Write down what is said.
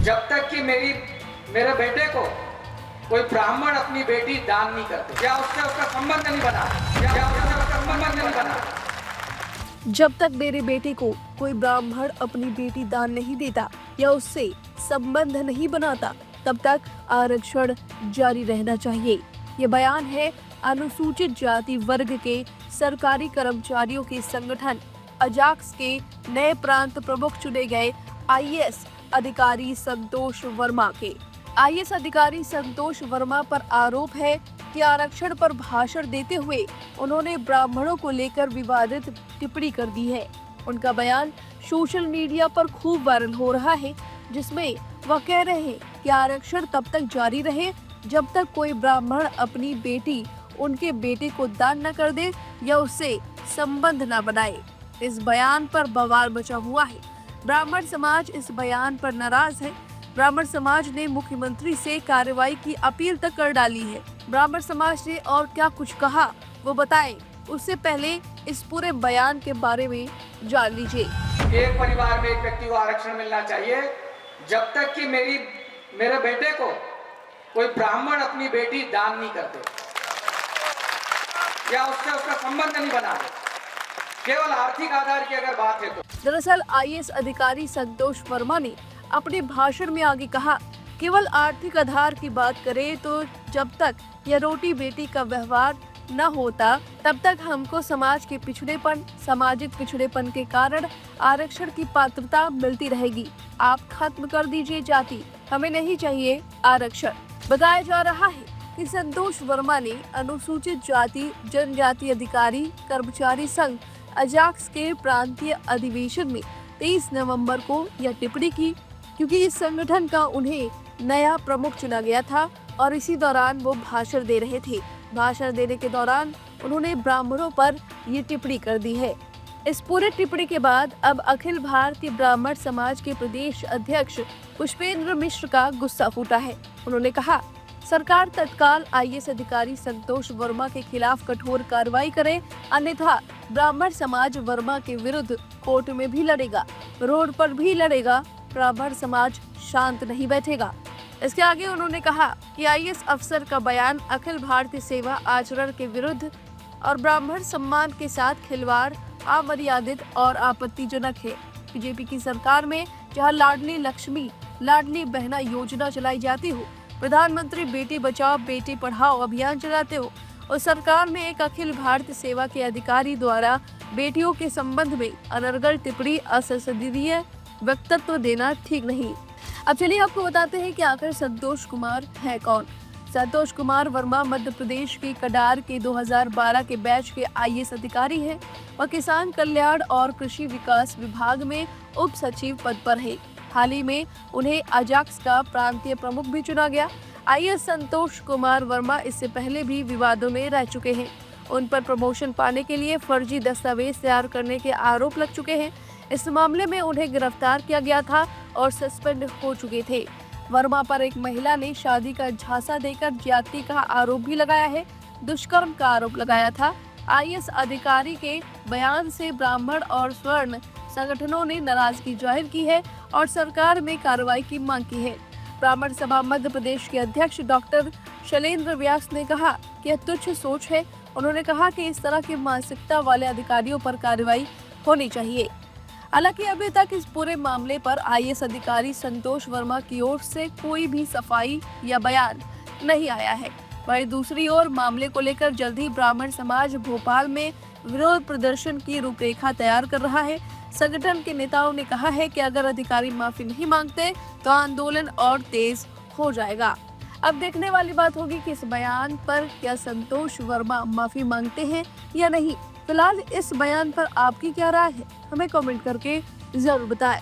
जब तक कि मेरे बेटे को कोई ब्राह्मण अपनी बेटी दान नहीं करते या उससे उसका संबंध नहीं बना। जब तक मेरे बेटे को कोई ब्राह्मण अपनी बेटी दान नहीं देता या उससे संबंध नहीं बनाता, तब तक आरक्षण जारी रहना चाहिए। ये बयान है अनुसूचित जाति वर्ग के सरकारी कर्मचारियों के संगठन अजाक्स के नए प्रांत प्रमुख चुने गए आईएएस अधिकारी संतोष वर्मा के। आईएएस अधिकारी संतोष वर्मा पर आरोप है कि आरक्षण पर भाषण देते हुए उन्होंने ब्राह्मणों को लेकर विवादित टिप्पणी कर दी है। उनका बयान सोशल मीडिया पर खूब वायरल हो रहा है, जिसमें वह कह रहे हैं कि आरक्षण तब तक जारी रहे जब तक कोई ब्राह्मण अपनी बेटी उनके बेटे को दान न कर दे या उससे संबंध न बनाए। इस बयान पर बवाल मचा हुआ है। ब्राह्मण समाज इस बयान पर नाराज है। ब्राह्मण समाज ने मुख्यमंत्री से कार्रवाई की अपील तक कर डाली है। ब्राह्मण समाज ने और क्या कुछ कहा वो बताएं, उससे पहले इस पूरे बयान के बारे में जान लीजिए। एक परिवार में एक व्यक्ति को आरक्षण मिलना चाहिए जब तक कि मेरे बेटे को कोई ब्राह्मण अपनी बेटी दान नहीं करते या उससे उसका संबंध नहीं बनाते। केवल आर्थिक आधार की अगर बात है तो। दरअसल आईएएस अधिकारी संतोष वर्मा ने अपने भाषण में आगे कहा, केवल आर्थिक आधार की बात करें तो जब तक यह रोटी बेटी का व्यवहार न होता तब तक हमको समाज के पिछड़ेपन, सामाजिक पिछड़ेपन के कारण आरक्षण की पात्रता मिलती रहेगी। आप खत्म कर दीजिए जाति, हमें नहीं चाहिए आरक्षण। बताया जा रहा है कि संतोष वर्मा ने अनुसूचित जाति जनजाति अधिकारी कर्मचारी संघ अजाक्स के प्रांतीय अधिवेशन में 23 नवंबर को यह टिप्पणी की, क्योंकि इस संगठन का उन्हें नया प्रमुख चुना गया था और इसी दौरान वो भाषण दे रहे थे। भाषण देने के दौरान उन्होंने ब्राह्मणों पर ये टिप्पणी कर दी है। इस पूरे टिप्पणी के बाद अब अखिल भारतीय ब्राह्मण समाज के प्रदेश अध्यक्ष पुष्पेंद्र मिश्र का गुस्सा फूटा है। उन्होंने कहा, सरकार तत्काल आईएएस अधिकारी संतोष वर्मा के खिलाफ कठोर कार्रवाई करे, अन्यथा ब्राह्मण समाज वर्मा के विरुद्ध कोर्ट में भी लड़ेगा, रोड पर भी लड़ेगा। ब्राह्मण समाज शांत नहीं बैठेगा। इसके आगे उन्होंने कहा कि आईएएस अफसर का बयान अखिल भारतीय सेवा आचरण के विरुद्ध और ब्राह्मण सम्मान के साथ खिलवाड़ अमर्यादित और आपत्तिजनक है। बीजेपी की सरकार में जहां लाडली लक्ष्मी लाडली बहना योजना चलाई जाती हो, प्रधानमंत्री बेटी बचाओ बेटी पढ़ाओ अभियान चलाते हो, और सरकार में एक अखिल भारतीय सेवा के अधिकारी द्वारा बेटियों के संबंध में अनर्गल टिप्पणी असंसदीय वक्तव्य देना ठीक नहीं। अब चलिए आपको बताते हैं कि आखिर संतोष कुमार है कौन। संतोष कुमार वर्मा मध्य प्रदेश के कडार के 2012 के बैच के आईएएस अधिकारी हैं। वह किसान कल्याण और कृषि विकास विभाग में उप सचिव पद पर है। हाल ही में उन्हें अजाक्स का प्रांतीय प्रमुख भी चुना गया। आईएएस संतोष कुमार वर्मा इससे पहले भी विवादों में रह चुके हैं। उन पर प्रमोशन पाने के लिए फर्जी दस्तावेज तैयार करने के आरोप लग चुके हैं। इस मामले में उन्हें गिरफ्तार किया गया था और सस्पेंड हो चुके थे। वर्मा पर एक महिला ने शादी का झांसा देकर ज्यादती का आरोप भी लगाया है, दुष्कर्म का आरोप लगाया था। आईएएस अधिकारी के बयान से ब्राह्मण और स्वर्ण संगठनों ने नाराजगी जाहिर की है और सरकार में कार्रवाई की मांग की है। ब्राह्मण सभा मध्य प्रदेश के अध्यक्ष डॉक्टर शैलेंद्र व्यास ने कहा कि यह तुच्छ सोच है। उन्होंने कहा कि इस तरह की मानसिकता वाले अधिकारियों पर कार्रवाई होनी चाहिए। हालांकि अभी तक इस पूरे मामले पर आईएएस अधिकारी संतोष वर्मा की ओर से कोई भी सफाई या बयान नहीं आया है। वहीं दूसरी ओर मामले को लेकर जल्द ही ब्राह्मण समाज भोपाल में विरोध प्रदर्शन की रूपरेखा तैयार कर रहा है। संगठन के नेताओं ने कहा है कि अगर अधिकारी माफी नहीं मांगते तो आंदोलन और तेज हो जाएगा। अब देखने वाली बात होगी कि इस बयान पर क्या संतोष वर्मा माफी मांगते हैं या नहीं। फिलहाल इस बयान पर आपकी क्या राय है, हमें कमेंट करके जरूर बताएं।